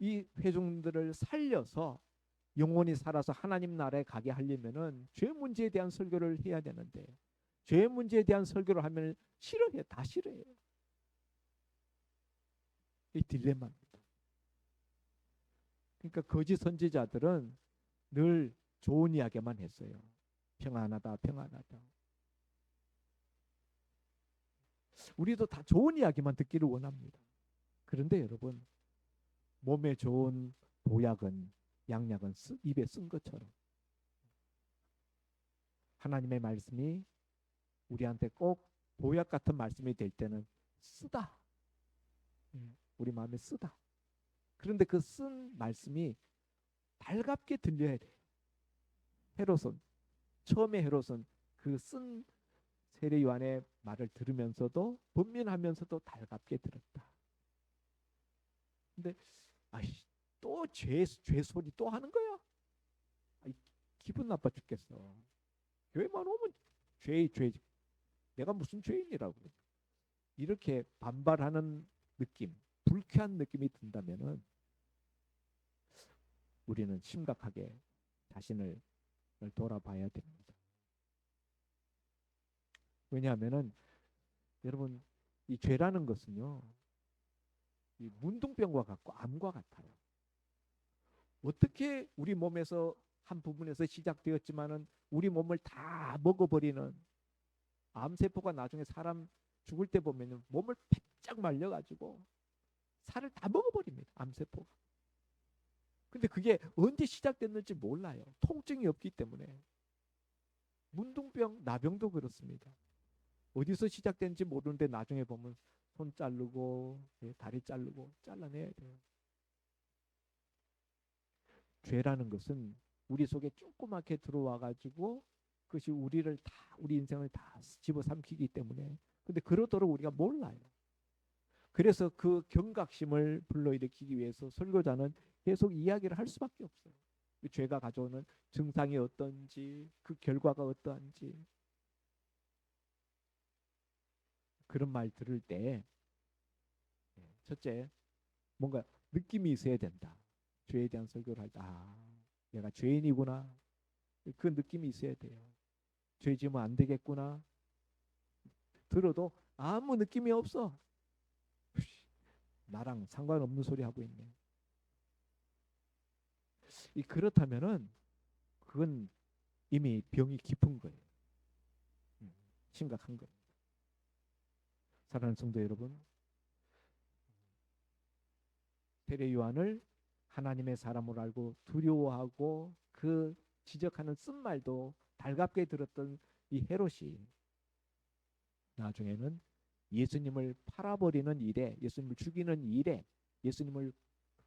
이 회중들을 살려서 영원히 살아서 하나님 나라에 가게 하려면은 죄 문제에 대한 설교를 해야 되는데 죄 문제에 대한 설교를 하면 싫어해, 다 싫어해요. 이 딜레마입니다. 그러니까 거짓 선지자들은 늘 좋은 이야기만 했어요. 평안하다, 평안하다. 우리도 다 좋은 이야기만 듣기를 원합니다. 그런데 여러분, 몸에 좋은 보약은 양약은 입에 쓴 것처럼 하나님의 말씀이 우리한테 꼭 보약 같은 말씀이 될 때는 쓰다. 우리 마음에 쓰다. 그런데 그 쓴 말씀이 달갑게 들려야 돼요. 헤롯은 처음에 헤롯은 그 쓴 세례 요한의 말을 들으면서도 번민하면서도 달갑게 들었다. 근데 아이씨, 또 죄 소리 또 하는 거야? 아이, 기분 나빠 죽겠어. 교회만 오면 죄. 내가 무슨 죄인이라고. 이렇게 반발하는 느낌, 불쾌한 느낌이 든다면은 우리는 심각하게 자신을 돌아봐야 됩니다. 왜냐하면은 여러분, 이 죄라는 것은요, 이 문둥병과 같고 암과 같아요. 어떻게 우리 몸에서 한 부분에서 시작되었지만은 우리 몸을 다 먹어버리는 암세포가 나중에 사람 죽을 때 보면은 몸을 바짝 말려가지고 살을 다 먹어버립니다. 암세포가. 근데 그게 언제 시작됐는지 몰라요. 통증이 없기 때문에. 문둥병, 나병도 그렇습니다. 어디서 시작된지 모르는데 나중에 보면 손 자르고 다리 자르고 잘라내야 돼요. 죄라는 것은 우리 속에 조그맣게 들어와 가지고 그것이 우리를 다, 우리 인생을 다 집어삼키기 때문에. 근데 그러도록 우리가 몰라요. 그래서 그 경각심을 불러일으키기 위해서 설교자는 계속 이야기를 할 수밖에 없어요. 죄가 가져오는 증상이 어떤지, 그 결과가 어떠한지. 그런 말 들을 때 첫째, 뭔가 느낌이 있어야 된다. 죄에 대한 설교를 할 때, 내가 죄인이구나. 그 느낌이 있어야 돼요. 죄 지으면 안 되겠구나. 들어도 아무 느낌이 없어. 나랑 상관없는 소리 하고 있네. 그렇다면은 그건 이미 병이 깊은 거예요. 심각한 거예요. 사랑하는 성도 여러분, 세례 요한을 하나님의 사람으로 알고 두려워하고 그 지적하는 쓴말도 달갑게 들었던 이 헤롯이 나중에는 예수님을 팔아버리는 일에, 예수님을 죽이는 일에, 예수님을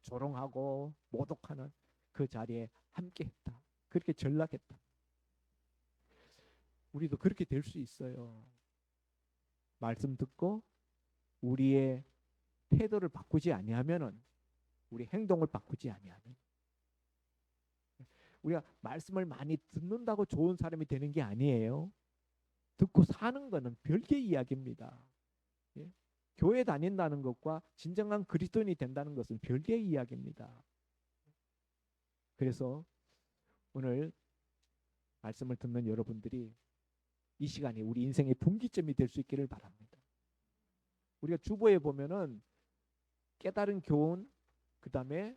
조롱하고 모독하는 그 자리에 함께했다. 그렇게 전락했다. 우리도 그렇게 될 수 있어요. 말씀 듣고 우리의 태도를 바꾸지 아니하면은, 우리 행동을 바꾸지 아니하면, 우리가 말씀을 많이 듣는다고 좋은 사람이 되는 게 아니에요. 듣고 사는 거는 별개의 이야기입니다. 예? 교회 다닌다는 것과 진정한 그리스도인이 된다는 것은 별개의 이야기입니다. 그래서 오늘 말씀을 듣는 여러분들이 이 시간이 우리 인생의 분기점이 될 수 있기를 바랍니다. 우리가 주보에 보면은 깨달은 교훈, 그 다음에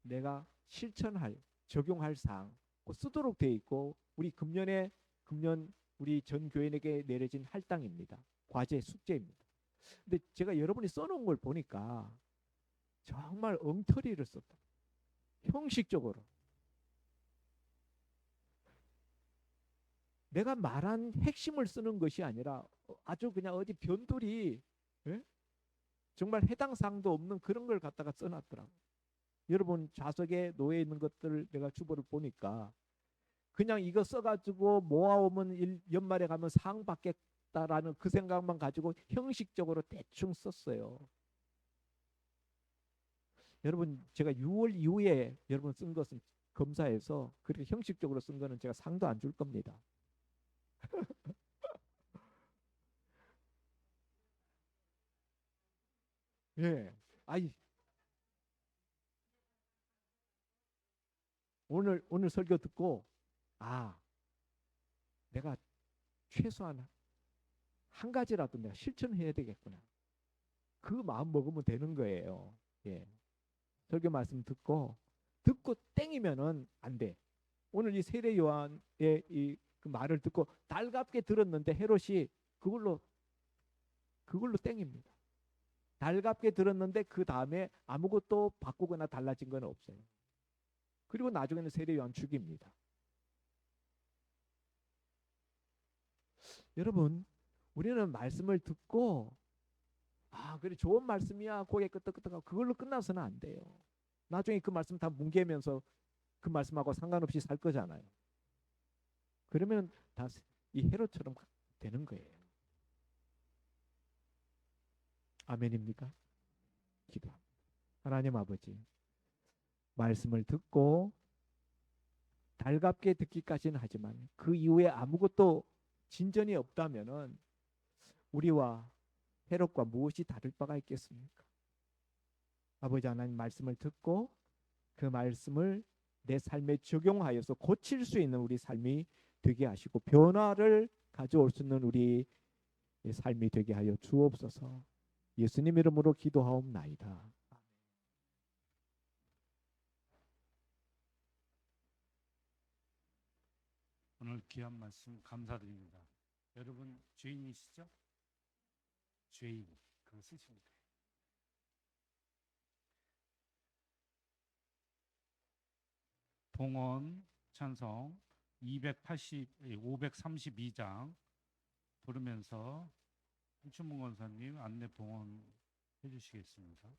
내가 실천할, 적용할 사항 쓰도록 되어 있고, 우리 금년 우리 전 교인에게 내려진 할당입니다. 과제, 숙제입니다. 근데 제가 여러분이 써놓은 걸 보니까 정말 엉터리를 썼다. 형식적으로. 내가 말한 핵심을 쓰는 것이 아니라 아주 그냥 어디 변두리, 예? 정말 해당 사항도 없는 그런 걸 갖다가 써놨더라고. 여러분 좌석에 놓여 있는 것들 내가 주보를 보니까 그냥 이거 써가지고 모아오면 연말에 가면 상 받겠다라는 그 생각만 가지고 형식적으로 대충 썼어요. 여러분 제가 6월 이후에 여러분 쓴 것은 검사해서 그렇게 형식적으로 쓴 거는 제가 상도 안 줄 겁니다. 예. 아이 오늘 설교 듣고 내가 최소한 한 가지라도 내가 실천해야 되겠구나. 그 마음 먹으면 되는 거예요. 예. 설교 말씀 듣고 땡이면은 안 돼. 오늘 이 세례 요한의 그 말을 듣고 달갑게 들었는데 헤롯이 그걸로 땡입니다. 달갑게 들었는데 그 다음에 아무것도 바꾸거나 달라진 건 없어요. 그리고 나중에는 세례 요한 죽입니다. 여러분, 우리는 말씀을 듣고 그래 좋은 말씀이야 고개 끄덕끄덕하고 그걸로 끝나서는 안 돼요. 나중에 그 말씀 다 뭉개면서 그 말씀하고 상관없이 살 거잖아요. 그러면 다 이 헤롯처럼 되는 거예요. 아멘입니까? 기도합니다. 하나님 아버지, 말씀을 듣고 달갑게 듣기까지는 하지만 그 이후에 아무것도 진전이 없다면은 우리와 헤롯과 무엇이 다를 바가 있겠습니까? 아버지 하나님, 말씀을 듣고 그 말씀을 내 삶에 적용하여서 고칠 수 있는 우리 삶이 되게 하시고 변화를 가져올 수 있는 우리 삶이 되게 하여 주옵소서. 예수님 이름으로 기도하옵나이다.
오늘 귀한 말씀 감사드립니다. 여러분 죄인이시죠? 죄인 그거 쓰시면 돼요. 봉헌 찬송 532장 부르면서 한춘문 권사님 안내 봉헌 해주시겠습니다.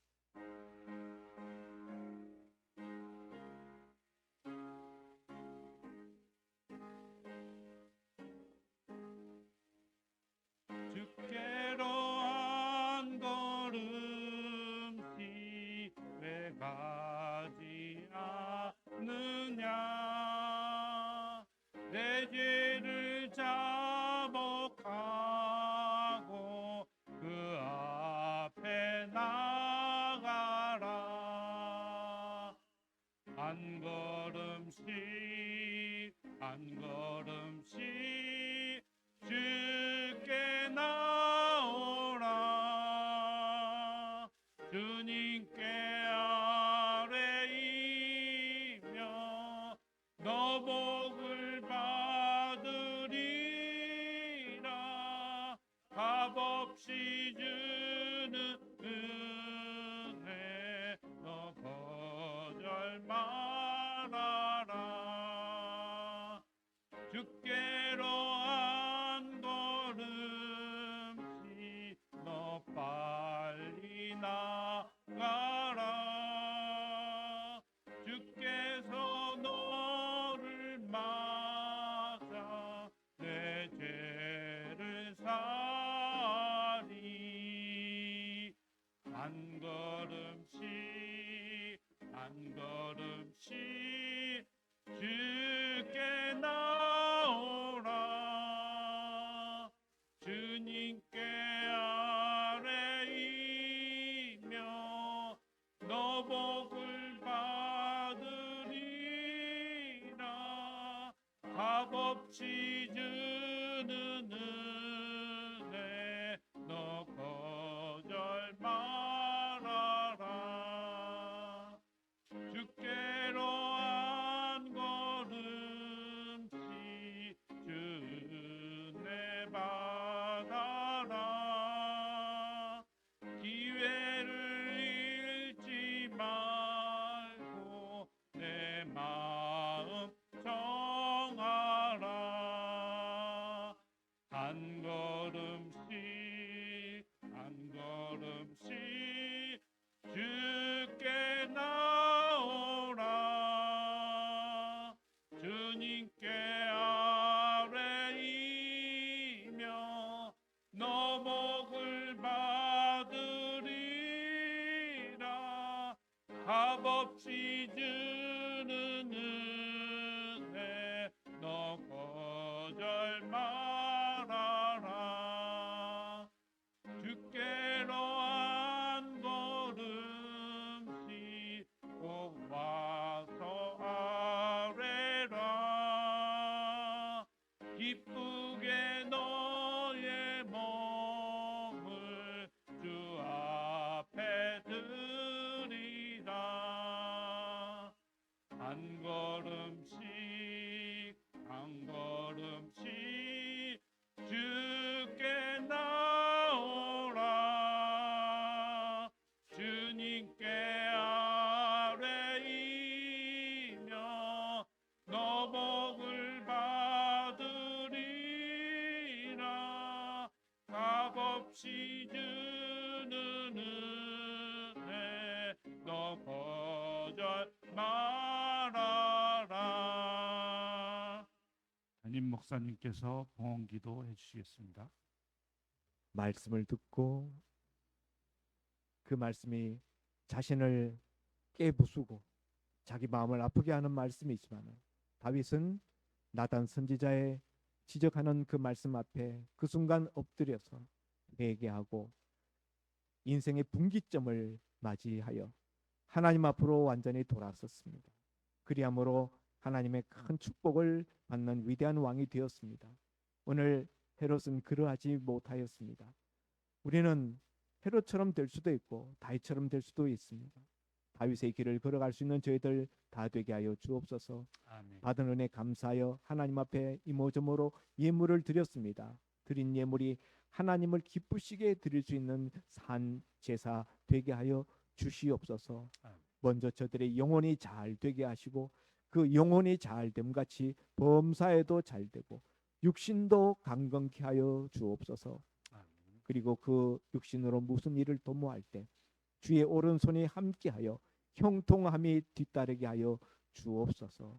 주께로 한 걸음씩 왜 가지 않느냐 내 죄를 자복하고 그 앞에 나가라 한 걸음씩 한 걸음씩 주께 나오라 주님께 아뢰이며 주께로 한 걸음씩 너 빨리 나가라. 주께서 너를 맞아 내 죄를 사리. 한 걸음씩 한 걸음씩 주께 나오라. 주님께 아뢰이며 너 복을 받으리라. 값없이 주는 은혜 너 거절 말아라. 주께로 한 걸음씩 주은혜 받아라. 기회를 잃지 말고 내 마음 정하라. 한 걸음씩 한 걸음씩 주께 나오라. 주님께 아뢰이며 너 복을 받으리라. 값없이 주는 은혜 너 거절 말아라. 주께로 한 걸음씩 꼭 와서 아뢰라. 기쁘게 너의 몸을 주 앞에 드리라. 한 걸음씩 한 걸음씩 주께 나오라. 주님께 아뢰이며 너 복을 받으리라. 값없이 주는 은혜 너 거절 말아라. 담임 목사님께서 봉헌 기도해 주시겠습니다.
말씀을 듣고 그 말씀이 자신을 깨부수고 자기 마음을 아프게 하는 말씀이지만 다윗은 나단 선지자의 지적하는 그 말씀 앞에 그 순간 엎드려서 회개하고 인생의 분기점을 맞이하여 하나님 앞으로 완전히 돌아섰습니다. 그리함으로 하나님의 큰 축복을 받는 위대한 왕이 되었습니다. 오늘 헤롯은 그러하지 못하였습니다. 우리는 헤롯처럼 될 수도 있고 다윗처럼 될 수도 있습니다. 다윗의 길을 걸어갈 수 있는 저희들 다 되게 하여 주옵소서.
아멘.
받은 은혜 감사하여 하나님 앞에 이모저모로 예물을 드렸습니다. 드린 예물이 하나님을 기쁘시게 드릴 수 있는 산 제사 되게 하여 주시옵소서.
아멘.
먼저 저들의 영혼이 잘 되게 하시고 그 영혼이 잘 됨 같이 범사에도 잘 되고 육신도 강건케 하여 주옵소서.
아멘.
그리고 그 육신으로 무슨 일을 도모할 때 주의 오른손이 함께하여 형통함이 뒤따르게 하여 주옵소서.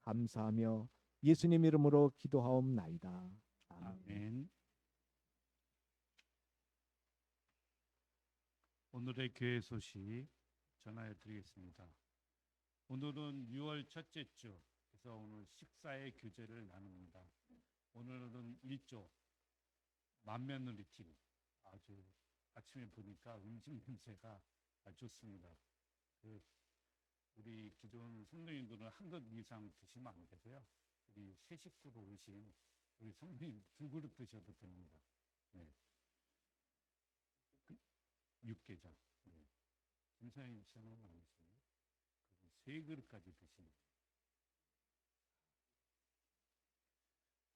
감사하며 예수님 이름으로 기도하옵나이다. 아멘.
아멘. 오늘의 교회 소식 전하여 드리겠습니다. 오늘은 6월 첫째 주, 그래서 오늘 식사의 교제를 나눕니다. 오늘은 1조 만며느리 팀, 아주 아침에 보니까 음식 냄새가 아주 좋습니다. 우리 기존 성도님들은 한 그릇 이상 드시면 안 되고요. 우리 세 식구로 오신 우리 성도님 2그릇 드셔도 됩니다. 네. 육개장. 네. 김사님 씨는 아니시네요. 3그릇까지 드십니다.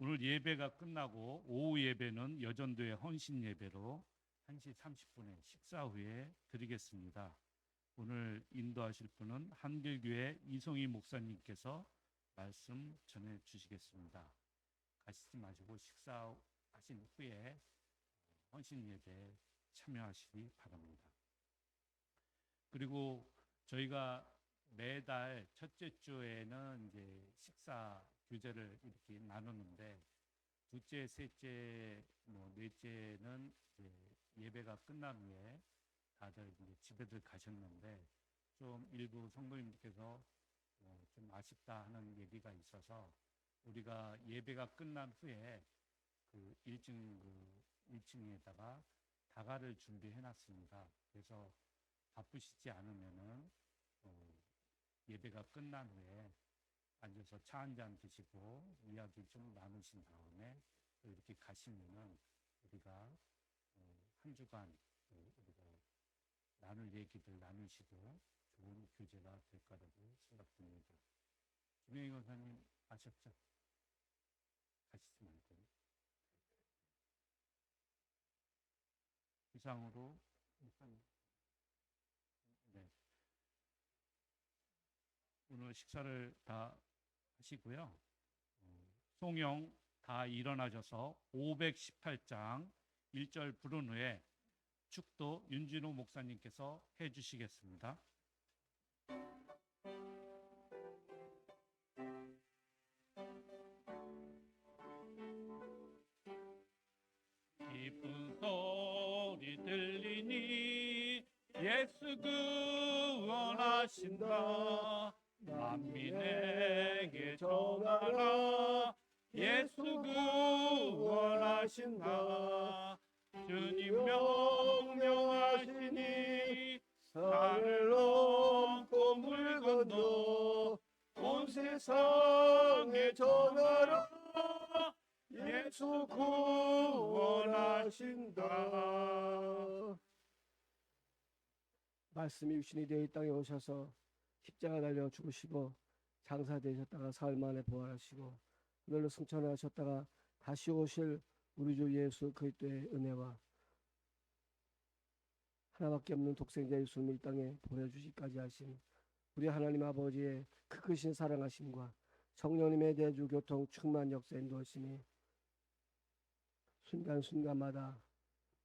오늘 예배가 끝나고 오후 예배는 여전도의 헌신 예배로 1시 30분에 식사 후에 드리겠습니다. 오늘 인도하실 분은 한길교회 이송희 목사님께서 말씀 전해 주시겠습니다. 가시지 마시고 식사하신 후에 헌신 예배에 참여하시기 바랍니다. 그리고 저희가 매달 첫째 주에는 이제 식사 교제를 이렇게 나누는데 둘째, 셋째, 넷째는 이제 예배가 끝난 후에 다들 이제 집에들 가셨는데 좀 일부 성도님들께서 좀 아쉽다 하는 얘기가 있어서 우리가 예배가 끝난 후에 그 1층에다가 다가를 준비해 놨습니다. 그래서 바쁘시지 않으면은 예배가 끝난 후에 앉아서 차 한 잔 드시고 이야기 좀 나누신 다음에 또 이렇게 가시면은 우리가 한 주간 우리가 나눌 얘기들 나누시고 좋은 교제가 될 거라고 생각됩니다. 김영희 권사님 아셨죠? 가시지 말고. 이상으로 네. 오늘 식사를 다 하시고요. 송영 다 일어나셔서 518장 1절 부른 후에 축도 윤진호 목사님께서 해주시겠습니다. 기쁜 소리 들리니 예수 구원하신다. 만민에게 전하라. 예수 구원하신다. 주님 명령하시니 산을 넘고 물 건너 온 세상에 전하라. 예수 구원하신다.
말씀이 육신이 되어 이 땅에 오셔서 십자가 달려 죽으시고 장사되셨다가 사흘 만에 부활하시고 하늘로 승천하셨다가 다시 오실 우리 주 예수 그리스도의 은혜와 하나밖에 없는 독생자 예수님을 이 땅에 보내주시기까지 하신 우리 하나님 아버지의 크크신 사랑하심과 성령님의 대주 교통 충만 역사 인도하심이 순간순간마다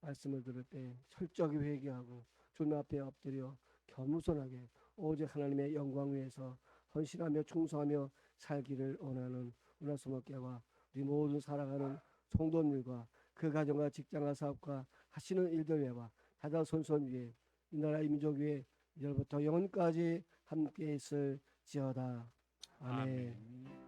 말씀을 들을 때 철저히 회개하고 주님 앞에 엎드려 겸손하게 오직 하나님의 영광 위에서 헌신하며 충성하며 살기를 원하는 은하수목교와 우리 모든 살아가는 성도님과 그 가정과 직장과 사업과 하시는 일들 외와 다자손손 위에 이 나라 이 민족 위에 이제부터 영원까지 함께 있을지어다. 아멘.
아멘.